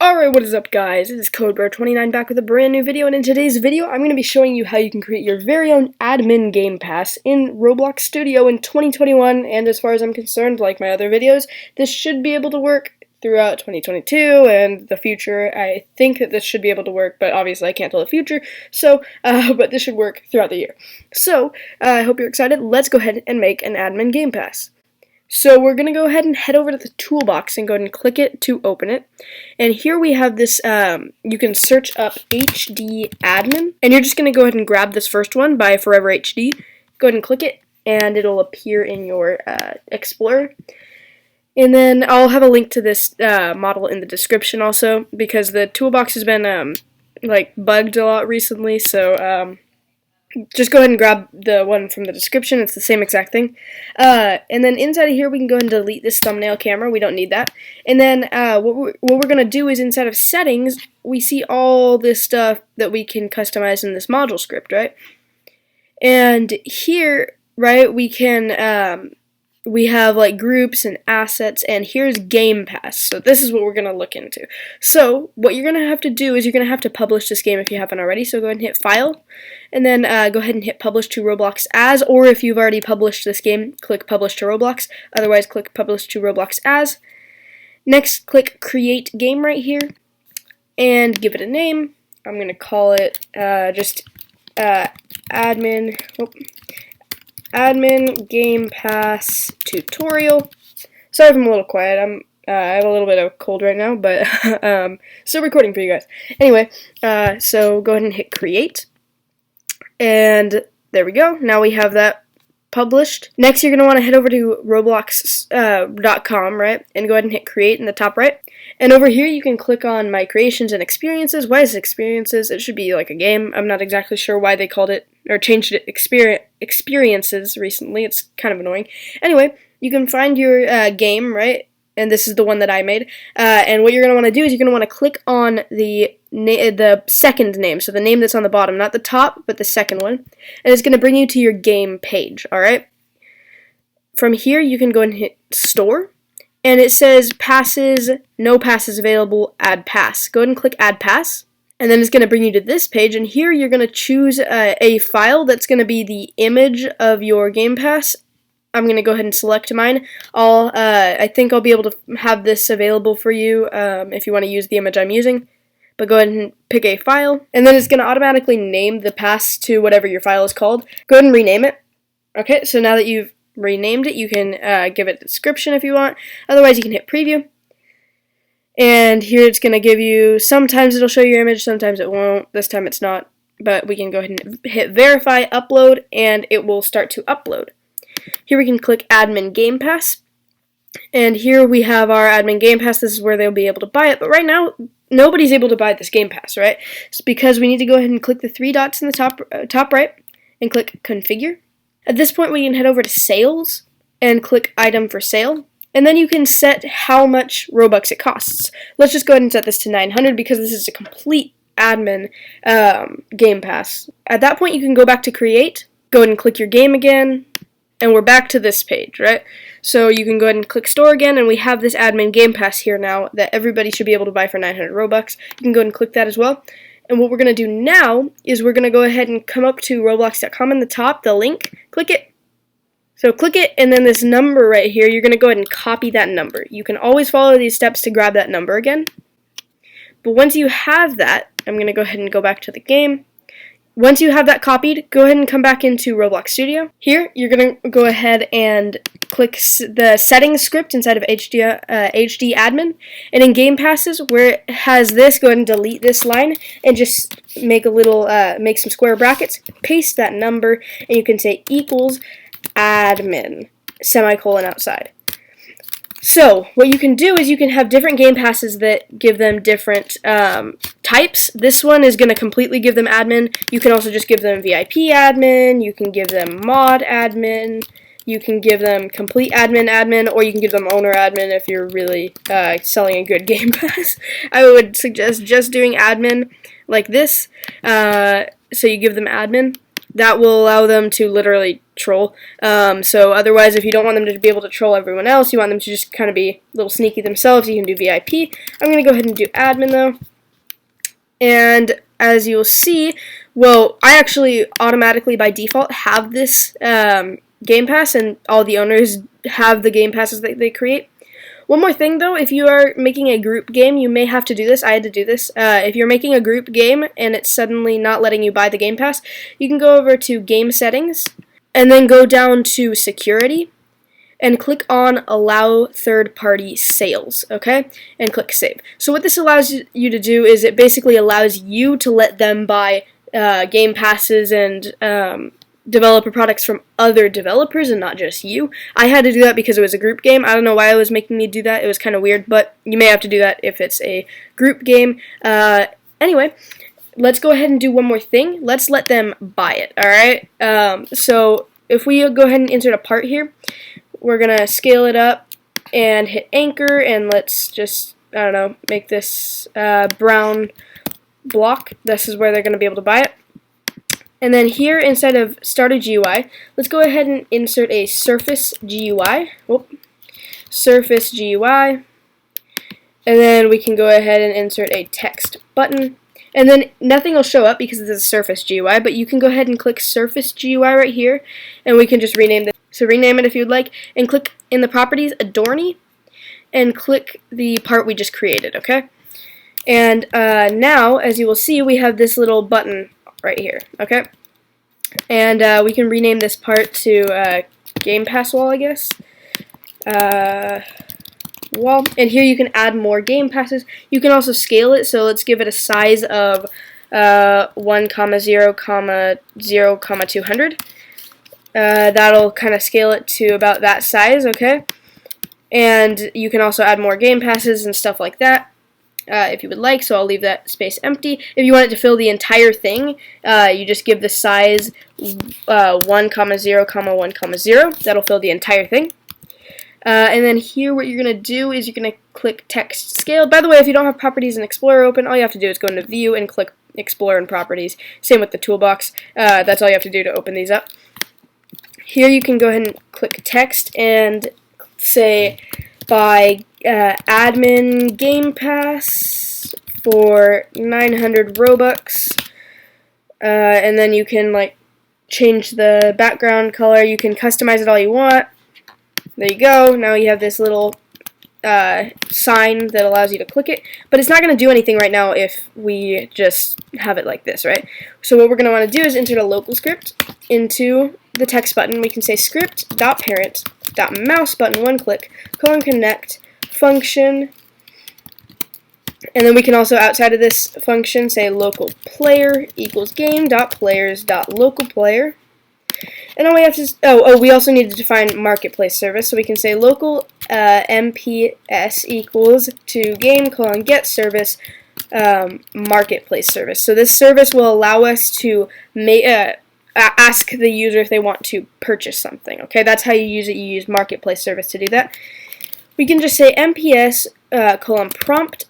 Alright, what is up guys? It is CodeBro29 back with a brand new video, and in today's video I'm going to be showing you how you can create your very own Admin Gamepass in Roblox Studio in 2021, and as far as I'm concerned, like my other videos, this should be able to work throughout 2022 and the future. I think that this should be able to work, but obviously I can't tell the future, so, but this should work throughout the year. So, I hope you're excited. Let's go ahead and make an Admin Gamepass. So we're going to go ahead and head over to the toolbox and go ahead and click it to open it. And here we have this, you can search up HD Admin. And you're just going to go ahead and grab this first one by Forever HD. Go ahead and click it, and it'll appear in your Explorer. And then I'll have a link to this model in the description also, because the toolbox has been, like, bugged a lot recently, so, just go ahead and grab the one from the description. It's the same exact thing. And then inside of here, we can go ahead and delete this thumbnail camera. We don't need that. And then what we're going to do is inside of settings, we see all this stuff that we can customize in this module script, right? And here, right, we can, we have like groups and assets, and here's Game Pass. So this is what we're going to look into. So what you're going to have to do is you're going to have to publish this game if you haven't already. So go ahead and hit File, and then go ahead and hit Publish to Roblox As, or if you've already published this game, click Publish to Roblox. Otherwise, click Publish to Roblox As. Next, click Create Game right here, and give it a name. I'm going to call it Admin Gamepass Tutorial. Sorry if I'm a little quiet. I have a little bit of a cold right now, but still recording for you guys. Anyway, so go ahead and hit Create, and there we go. Now we have that published. Next, you're going to want to head over to roblox.com, right, and go ahead and hit Create in the top right. And over here, you can click on My Creations and Experiences. Why is it Experiences? It should be like a game. I'm not exactly sure why they called it, or changed it Experiences recently. It's kind of annoying. Anyway, you can find your game, right? And this is the one that I made. And what you're going to want to do is you're going to want to click on the second name, so the name that's on the bottom, not the top, but the second one. And it's going to bring you to your game page, alright? From here, you can go and hit Store. And it says passes, no passes available, add pass. Go ahead and click Add Pass. And then it's going to bring you to this page, and here you're going to choose a file that's going to be the image of your Game Pass. I'm going to go ahead and select mine. I think I'll be able to have this available for you if you want to use the image I'm using. But go ahead and pick a file, and then it's going to automatically name the pass to whatever your file is called. Go ahead and rename it. Okay, so now that you've renamed it, you can give it a description if you want. Otherwise, you can hit Preview. And here it's going to give you, sometimes it'll show your image, sometimes it won't. This time it's not, but we can go ahead and hit Verify, Upload, and it will start to upload. Here we can click Admin Gamepass, and here we have our Admin Gamepass. This is where they'll be able to buy it, but right now, nobody's able to buy this Game Pass, right? It's because we need to go ahead and click the three dots in the top right, and click Configure. At this point, we can head over to Sales, and click Item for Sale. And then you can set how much Robux it costs. Let's just go ahead and set this to 900 because this is a complete admin Game Pass. At that point, you can go back to Create, go ahead and click your game again, and we're back to this page, right? So you can go ahead and click Store again, and we have this Admin Game Pass here now that everybody should be able to buy for 900 Robux. You can go ahead and click that as well. And what we're going to do now is we're going to go ahead and come up to roblox.com in the top, the link, click it. So click it, and then this number right here, you're going to go ahead and copy that number. You can always follow these steps to grab that number again. But once you have that, I'm going to go ahead and go back to the game. Once you have that copied, go ahead and come back into Roblox Studio. Here, you're going to go ahead and click the settings script inside of HD Admin. And in Game Passes, where it has this, go ahead and delete this line and just make a little, make some square brackets, paste that number, and you can say equals admin, semicolon outside. So, what you can do is you can have different Game Passes that give them different types. This one is going to completely give them admin. You can also just give them VIP admin, you can give them mod admin, you can give them complete admin, or you can give them owner admin if you're really selling a good Game Pass. I would suggest just doing admin like this. So you give them admin. that will allow them to literally troll. So otherwise, if you don't want them to be able to troll everyone else, you want them to just kind of be a little sneaky themselves, you can do VIP. I'm going to go ahead and do admin though. And as you'll see, well, I actually automatically by default have this Game Pass, and all the owners have the Game Passes that they create. One more thing though, if you are making a group game, you may have to do this. I had to do this. If you're making a group game and it's suddenly not letting you buy the Game Pass, you can go over to Game Settings and then go down to Security and click on Allow Third-Party Sales, okay? And click Save. So what this allows you to do is it basically allows you to let them buy Game Passes and developer products from other developers and not just you. I had to do that because it was a group game. I don't know why it was making me do that. It was kind of weird, but you may have to do that if it's a group game. Anyway, let's go ahead and do one more thing. Let's let them buy it, alright? So if we go ahead and insert a part here, we're going to scale it up and hit anchor, and let's just, I don't know, make this brown block. This is where they're going to be able to buy it. And then here, instead of starter GUI, let's go ahead and insert a Surface GUI. Surface GUI. And then we can go ahead and insert a text button. And then nothing will show up because it's a Surface GUI, but you can go ahead and click Surface GUI right here, and we can just rename this. So rename it if you'd like, and click in the properties, Adorny, and click the part we just created, okay? And now, as you will see, we have this little button right here, okay? And we can rename this part to Game Pass Wall, I guess. Wall. And here you can add more Game Passes. You can also scale it, so let's give it a size of 1, 0, 0, 200. That'll kind of scale it to about that size, okay? And you can also add more Game Passes and stuff like that. If you would like, so I'll leave that space empty. If you want it to fill the entire thing, you just give the size 1, 0, 1, 0. That'll fill the entire thing. And then here what you're going to do is you're going to click Text Scale. By the way, if you don't have Properties in Explorer open, all you have to do is go into View and click Explore and Properties. Same with the toolbox. That's all you have to do to open these up. Here you can go ahead and click Text and say buy Admin Gamepass for 900 Robux, and then you can like change the background color. You can customize it all you want. There you go. Now you have this little sign that allows you to click it, but it's not going to do anything right now if we just have it like this, right? So what we're going to want to do is insert a local script into the text button. We can say script.parent.mouse button one click :connect function, and then we can also outside of this function say local player equals game.players.localplayer. And all we have to we also need to define marketplace service, so we can say local MPS equals to game get service marketplace service. So this service will allow us to ask the user if they want to purchase something. Okay, that's how you use it. You use marketplace service to do that. We can just say MPS prompt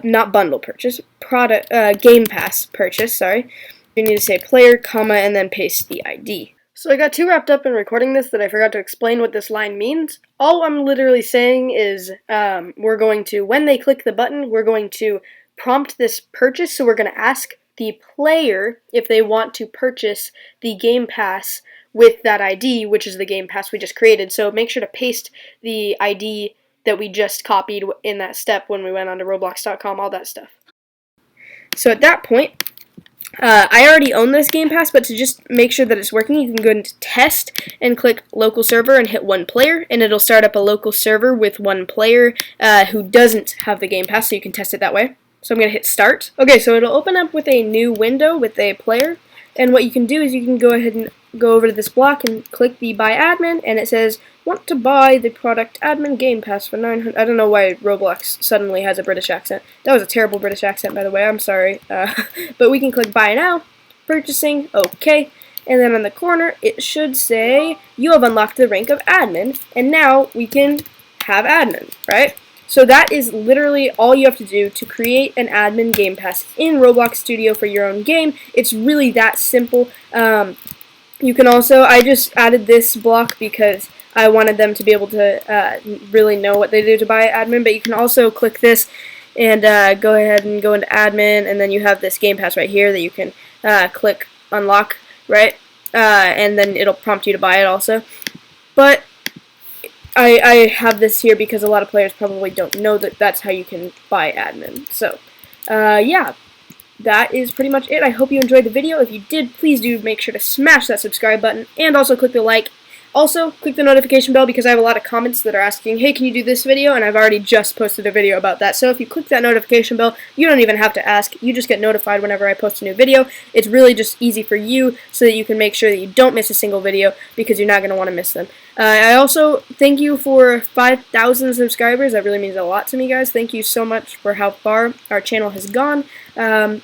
not bundle purchase product Game Pass purchase. Sorry. You need to say player, and then paste the ID. So I got too wrapped up in recording this that I forgot to explain what this line means. All I'm literally saying is we're going to, when they click the button, we're going to prompt this purchase. So we're going to ask the player if they want to purchase the Game Pass with that ID, which is the Game Pass we just created. So make sure to paste the ID that we just copied in that step when we went onto Roblox.com, all that stuff. So at that point, I already own this Game Pass, but to just make sure that it's working, you can go into Test and click Local Server and hit one player, and it'll start up a local server with one player who doesn't have the Game Pass, so you can test it that way. So I'm going to hit Start. Okay, so it'll open up with a new window with a player, and what you can do is you can go ahead and go over to this block and click the Buy Admin, and it says, want to buy the product Admin Game Pass for 900. I don't know why Roblox suddenly has a British accent. That was a terrible British accent, by the way. I'm sorry. But we can click Buy Now, Purchasing, OK, and then on the corner it should say, you have unlocked the rank of Admin, and now we can have Admin, right? So that is literally all you have to do to create an admin game pass in Roblox Studio for your own game. It's really that simple. You can also, I just added this block because I wanted them to be able to really know what they do to buy admin, but you can also click this and go ahead and go into admin, and then you have this game pass right here that you can click unlock, right? And then it'll prompt you to buy it also. But I have this here because a lot of players probably don't know that that's how you can buy admin. So, yeah, that is pretty much it. I hope you enjoyed the video. If you did, please do make sure to smash that subscribe button and also click the like. Also, click the notification bell because I have a lot of comments that are asking, hey, can you do this video? And I've already just posted a video about that. So if you click that notification bell, you don't even have to ask. You just get notified whenever I post a new video. It's really just easy for you so that you can make sure that you don't miss a single video because you're not going to want to miss them. I also thank you for 5,000 subscribers. That really means a lot to me, guys. Thank you so much for how far our channel has gone. And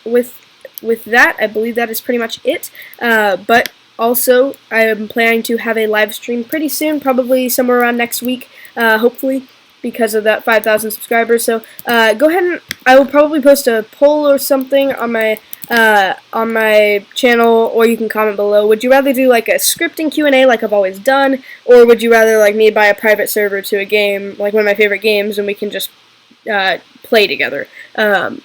with that, I believe that is pretty much it. But also, I am planning to have a live stream pretty soon, probably somewhere around next week, hopefully, because of that 5,000 subscribers. So go ahead and I will probably post a poll or something on my channel, or you can comment below. Would you rather do like a scripting Q&A like I've always done, or would you rather like me buy a private server to a game, like one of my favorite games, and we can just play together?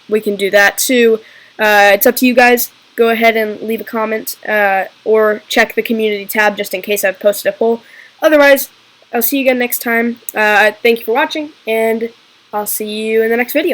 We can do that too. It's up to you guys. Go ahead and leave a comment or check the community tab just in case I've posted a poll. Otherwise, I'll see you again next time. Thank you for watching, and I'll see you in the next video.